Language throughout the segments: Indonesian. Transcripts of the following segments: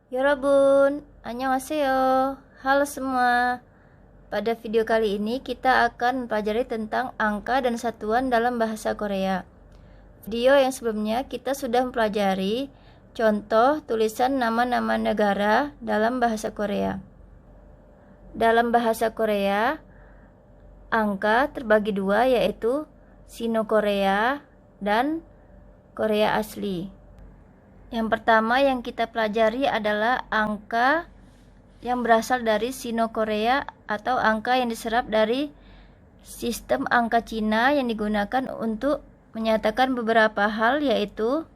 Yorobun, annyeonghaseyo. Halo semua. Pada video kali ini kita akan mempelajari tentang angka dan satuan dalam bahasa Korea. Video yang sebelumnya kita sudah mempelajari contoh tulisan nama-nama negara dalam bahasa Korea. Dalam bahasa Korea, angka terbagi dua, yaitu Sino-Korea dan Korea asli. Yang pertama yang kita pelajari adalah angka yang berasal dari Sino-Korea atau angka yang diserap dari sistem angka Cina yang digunakan untuk menyatakan beberapa hal, yaitu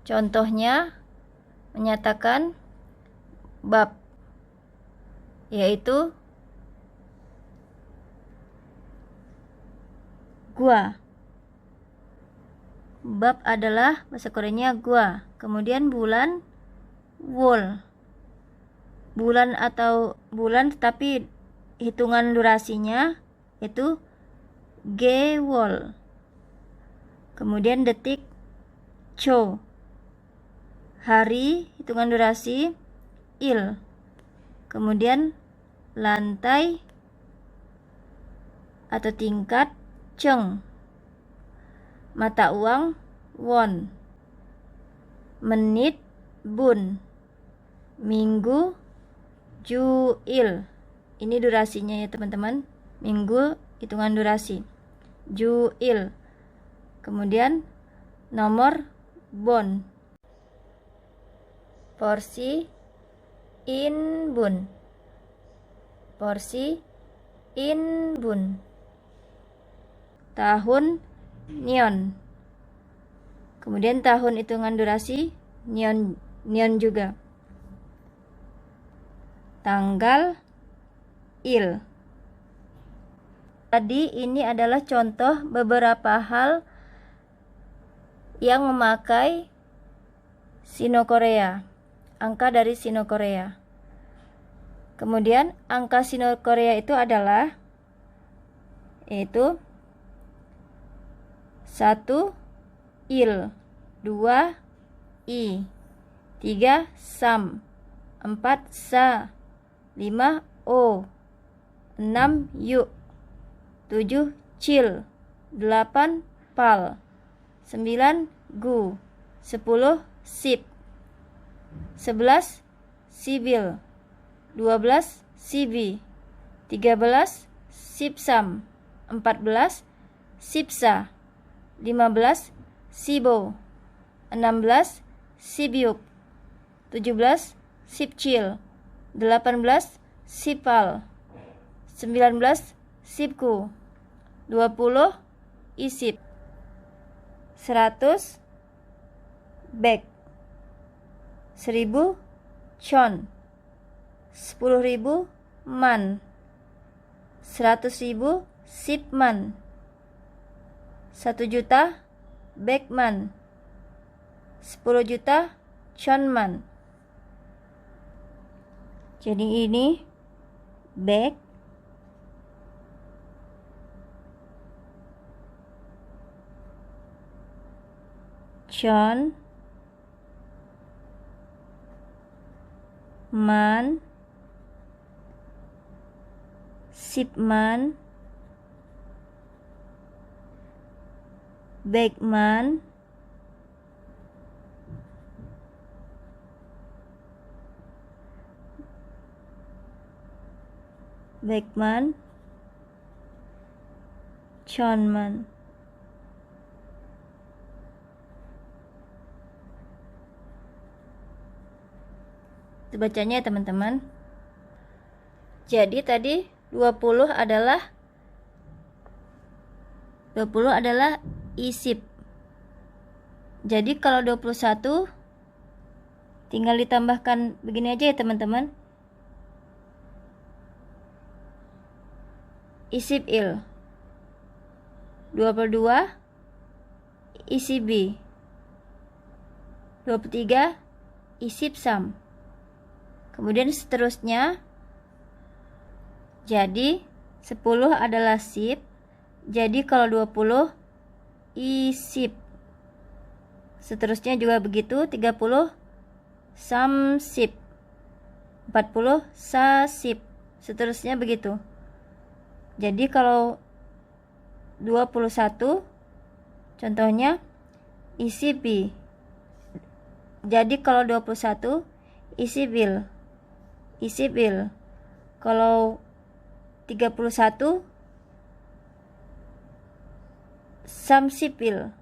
contohnya menyatakan bab, yaitu gua. Bab adalah bahasa Koreanya gua. Kemudian bulan, wol. Bulan atau bulan tetapi hitungan durasinya itu gewol. Kemudian detik, cho. Hari hitungan durasi il. Kemudian lantai atau tingkat ceng. Mata uang won. Menit bun. Minggu juil. Ini durasinya ya teman-teman. Minggu hitungan durasi juil. Kemudian nomor bon. Porsi inbun. Porsi inbun. Tahun neon. Kemudian tahun hitungan durasi neon juga. Tanggal il. Tadi ini adalah contoh beberapa hal yang memakai Sino-Korea, angka dari Sino-Korea. Kemudian angka Sino-Korea itu adalah yaitu 1 il, 2 i, 3 sam, 4 sa, 5 o, 6 yu, 7 cil, 8 pal, 9 gu, 10 sip, 11 sibil, 12 sibi, 13 sipsam, 14 sipsa, 15 sibo, 16 sibyuk, 17 sipcil, 18 sipal, 19 sipku, 20 isip, 100 bek, 1000 chon, 10.000 man, 100.000 sipman, 1 juta bekman, 10 juta chonman. Jadi ini bek, chon, man, sipman, bekman, chonman. Itu bacanya ya teman-teman. Jadi tadi 20 adalah isip. Jadi kalau 21 tinggal ditambahkan begini aja ya teman-teman. Isip il. 22 isibi. 23 isip sam. Kemudian seterusnya. Jadi 10 adalah sip. Jadi kalau 20 isip. Seterusnya juga begitu, 30 samsip. 40 sasip, seterusnya begitu. Jadi kalau 21 contohnya isi B. Jadi kalau 21 isi bil. Kalau 31 samsipil.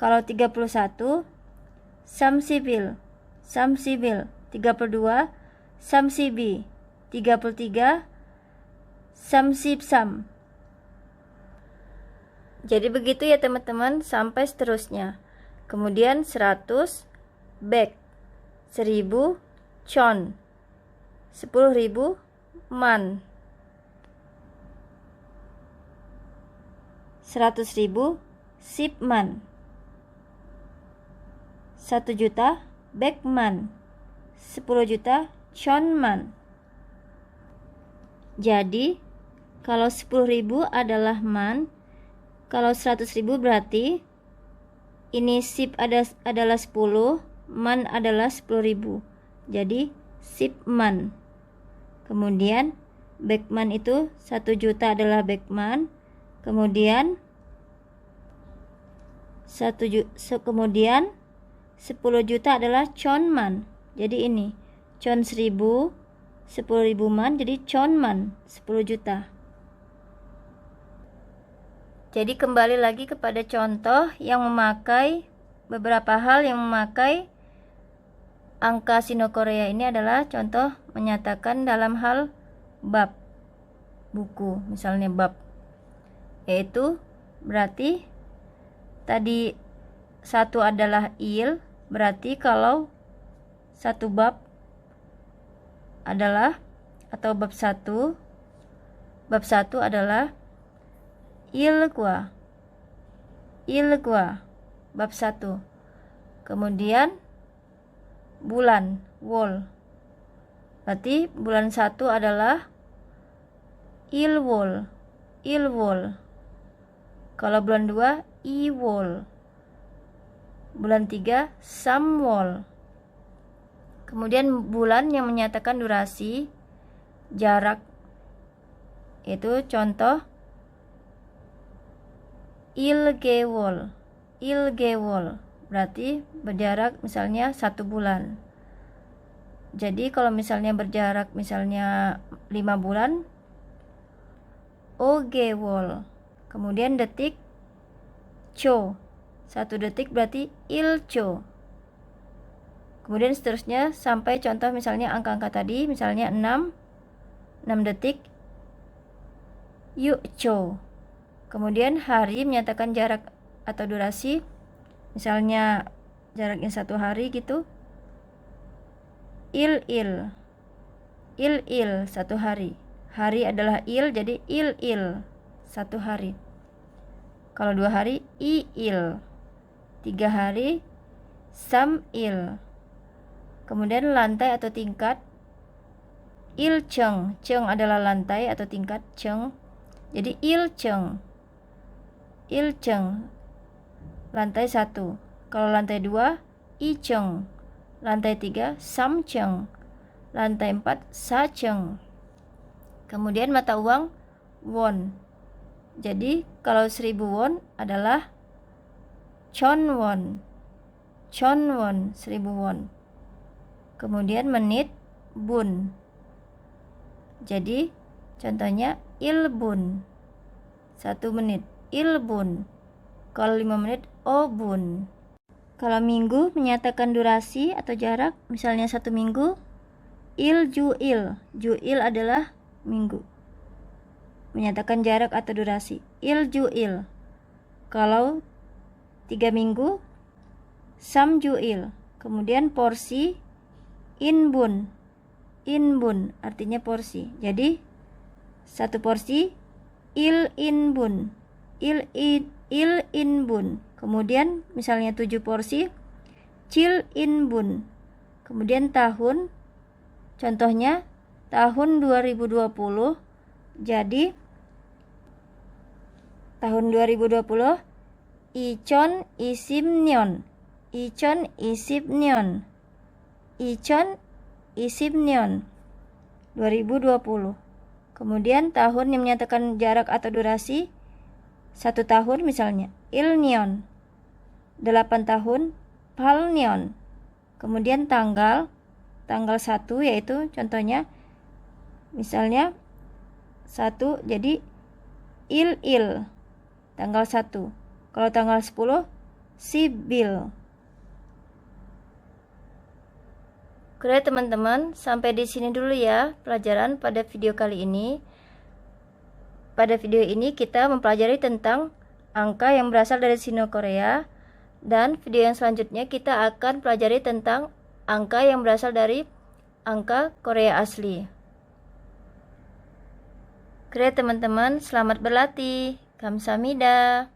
Kalau 31 samsibil. 32 samsibi. 33 samsipsam. Jadi begitu ya teman-teman, sampai seterusnya. Kemudian 100 bek, 1000 chon, 10.000 man, 100.000 sipman, 1 juta bekman, 10 juta chonman. Jadi kalau 10.000 adalah man, kalau 100.000 berarti ini sip adalah 10, man adalah 10.000. Jadi sipman. Kemudian bekman itu 1 juta adalah bekman. Kemudian 10 juta adalah chonman. Jadi ini chon 1000, 10.000 man, jadi chonman 10 juta. Jadi kembali lagi kepada contoh yang memakai beberapa hal yang memakai angka Sino-Korea ini adalah contoh menyatakan dalam hal bab buku, misalnya bab, yaitu berarti tadi 1 adalah il, berarti kalau 1 bab adalah atau bab 1 adalah ilgwa bab 1. Kemudian bulan wol, berarti bulan 1 adalah ilwol. Kalau bulan 2 iwol, bulan 3 samwol. Kemudian bulan yang menyatakan durasi, jarak, itu contoh ilgewol, berarti berjarak misalnya 1 bulan. Jadi kalau misalnya berjarak misalnya 5 bulan, ogewol. Kemudian detik, cho, 1 detik berarti ilcho. Kemudian seterusnya sampai contoh misalnya angka-angka tadi, misalnya 6 detik, yukcho. Kemudian hari menyatakan jarak atau durasi, misalnya jaraknya 1 hari gitu, il 1 hari. Hari adalah il, jadi il 1 hari. Kalau 2 hari il, 3 hari samil. Kemudian lantai atau tingkat, ilcheng. Cheng adalah lantai atau tingkat, cheng. Jadi ilcheng. Lantai 1. Kalau lantai 2 icheng. Lantai 3 samcheng. Lantai 4 sacheng. Kemudian mata uang won. Jadi kalau 1000 won adalah chonwon. 1000 won. Kemudian menit bun. Jadi contohnya ilbun, 1 menit ilbun. Kalau 5 menit obun. Kalau minggu menyatakan durasi atau jarak, misalnya 1 minggu, iljuil. Juil adalah minggu, menyatakan jarak atau durasi, iljuil. Kalau 3 minggu, samjuil. Kemudian porsi, inbun artinya porsi. Jadi 1 porsi il inbun. Kemudian misalnya 7 porsi cil inbun. Kemudian tahun, contohnya tahun 2020. Jadi tahun 2020 ichon isimnyon. 2020. 2020. Kemudian tahun yang menyatakan jarak atau durasi 1 tahun misalnya ilnion. 8 tahun palnion. Kemudian tanggal 1 yaitu contohnya misalnya 1 jadi il tanggal 1. Kalau tanggal 10 sibil. Oke teman-teman, sampai di sini dulu ya pelajaran pada video kali ini. Pada video ini kita mempelajari tentang angka yang berasal dari Sino-Korea, dan video yang selanjutnya kita akan pelajari tentang angka yang berasal dari angka Korea asli. Oke teman-teman, selamat berlatih. Kamsahamnida.